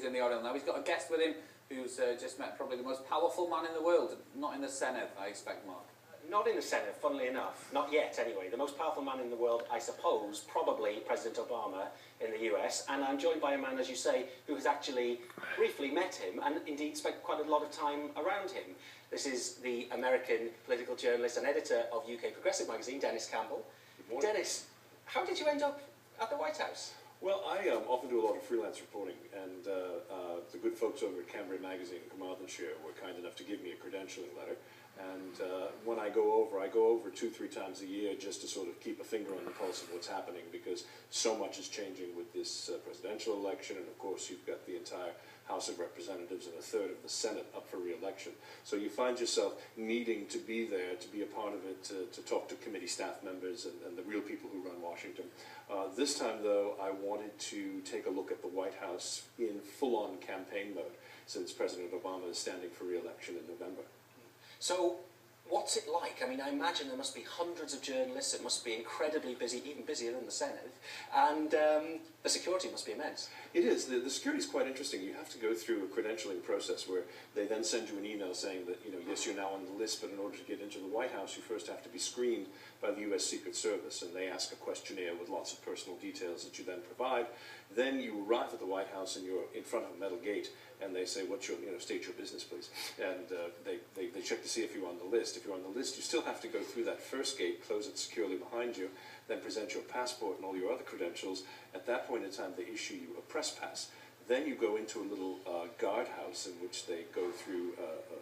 in the audience now. He's got a guest with him who's just met probably the most powerful man in the world. Not in the Senate, I expect, Mark. Not in the Senate, funnily enough. Not yet, anyway. The most powerful man in the world, I suppose, probably President Obama in the US. And I'm joined by a man, as you say, who has actually briefly met him and indeed spent quite a lot of time around him. This is the American political journalist and editor of UK Progressive Magazine, Denis Campbell. Good morning. Dennis, how did you end up at the White House? Well, I often do a lot of freelance reporting, and the good folks over at Cambria Magazine in Carmarthenshire were kind enough to give me a credentialing letter. And when I go over 2-3 times a year just to sort of keep a finger on the pulse of what's happening, because so much is changing with this presidential election, and of course you've got the entire House of Representatives and a third of the Senate up for re-election. So you find yourself needing to be there, to be a part of it, to talk to committee staff members and the real people who run Washington. This time, though, I wanted to take a look at the White House in full-on campaign mode, since President Obama is standing for re-election in November. So, what's it like? I mean, I imagine there must be hundreds of journalists, it must be incredibly busy, even busier than the Senate, and the security must be immense. It is. The security is quite interesting. You have to go through a credentialing process where they then send you an email saying that, you know, yes, you're now on the list, but in order to get into the White House, you first have to be screened by the US Secret Service, and they ask a questionnaire with lots of personal details that you then provide. Then you arrive at the White House and you're in front of a metal gate, and they say, "What's your, state your business, please." And they check to see if you're on the list. If you're on the list, you still have to go through that first gate, close it securely behind you, then present your passport and all your other credentials. At that point in time, they issue you a press pass. Then you go into a little guardhouse in which they go through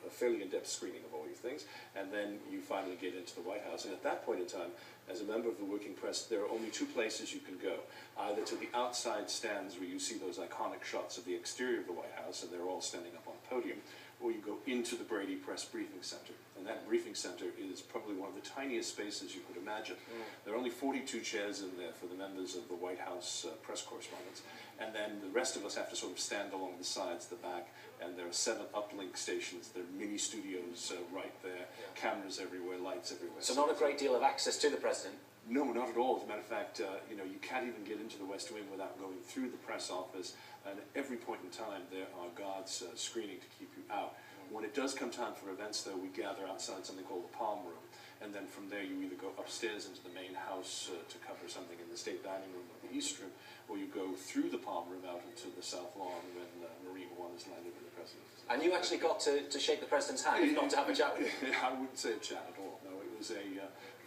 a fairly in-depth screening of all your things, and then you finally get into the White House. And at that point in time, as a member of the working press, there are only two places you can go. Either to the outside stands where you see those iconic shots of the exterior of the White House, and they're all standing up on a podium, or you go into the Brady Press Briefing Center. And that briefing center is probably one of the tiniest spaces you could imagine. There are only 42 chairs in there for the members of the White House press correspondents. And then the rest of us have to sort of stand along the sides, the back, and there are 7 uplink stations. There are mini studios right there, cameras everywhere, lights everywhere. So not a great deal of access to the president? No, not at all. As a matter of fact, you can't even get into the West Wing without going through the press office, and at every point in time there are guards screening to keep you out. When it does come time for events, though, we gather outside something called the Palm Room, and then from there you either go upstairs into the main house to cover something in the State Dining Room or the East Room, or you go through the Palm Room out into the South Lawn when Marine One is landed with the President. And you actually got to shake the President's hand, not to have a chat with him? I wouldn't say a chat at all. No, it was a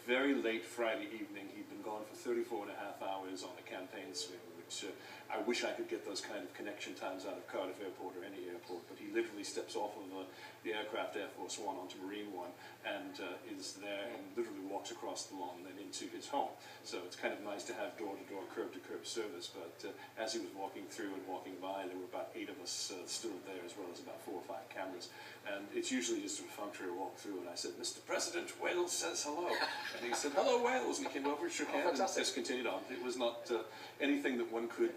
very late Friday evening. He'd been gone for 34.5 hours on a campaign swing, which I wish I could get those kind of connection times out of Cardiff Airport or any airport, but he literally steps off of the aircraft Air Force One onto Marine One and is there and literally walks across the lawn and then into his home. So it's kind of nice to have door-to-door, curb-to-curb service, but as he was walking through and walking by, there were about 8 of us still there, as well as about 4 or 5 cameras. And it's usually just a perfunctory walk through, and I said, "Mr. President, Wales says hello." And he said, "Hello, Wales," and he came over and shook hands and just continued on. It was not anything that one could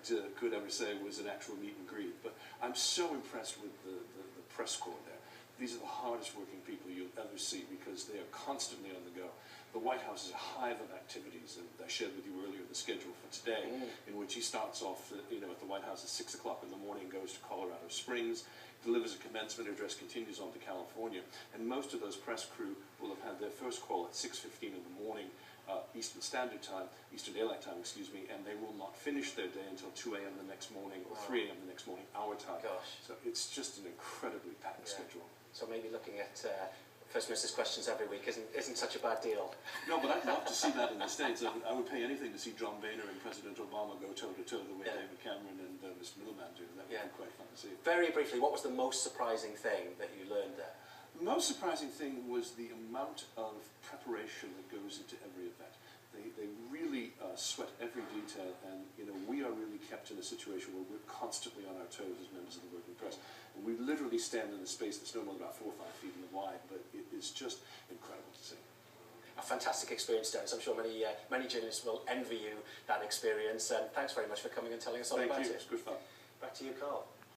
ever say was an actual meet and greet, but I'm so impressed with the press corps there. These are the hardest working people you'll ever see because they are constantly on the go. The White House is a hive of activities, and I shared with you earlier the schedule for today, in which he starts off at the White House at 6 o'clock in the morning, goes to Colorado Springs, delivers a commencement address, continues on to California, and most of those press crew will have had their first call at 6:15 in the morning, Eastern Daylight Time, excuse me, and they will not finish their day until 2 a.m. the next morning or 3 a.m. the next morning, our time. Gosh. So it's just an incredibly packed schedule. So maybe looking at First Minister's questions every week isn't such a bad deal. No, but I'd love to see that in the States. I would pay anything to see John Boehner and President Obama go toe-to-toe the way David Cameron and Mr. Middleman do. That would be quite fun to see. Very briefly, what was the most surprising thing that you learned there? The most surprising thing was the amount of preparation that goes into every event. They really sweat every detail, and we are really kept in a situation where we're constantly on our toes as members of the working press. And we literally stand in a space that's no more than about 4 or 5 feet wide, but it is just incredible to see. A fantastic experience, Dennis. I'm sure many journalists will envy you that experience, and thanks very much for coming and telling us all about it. Thank you. It's good fun. Back to you, Carl.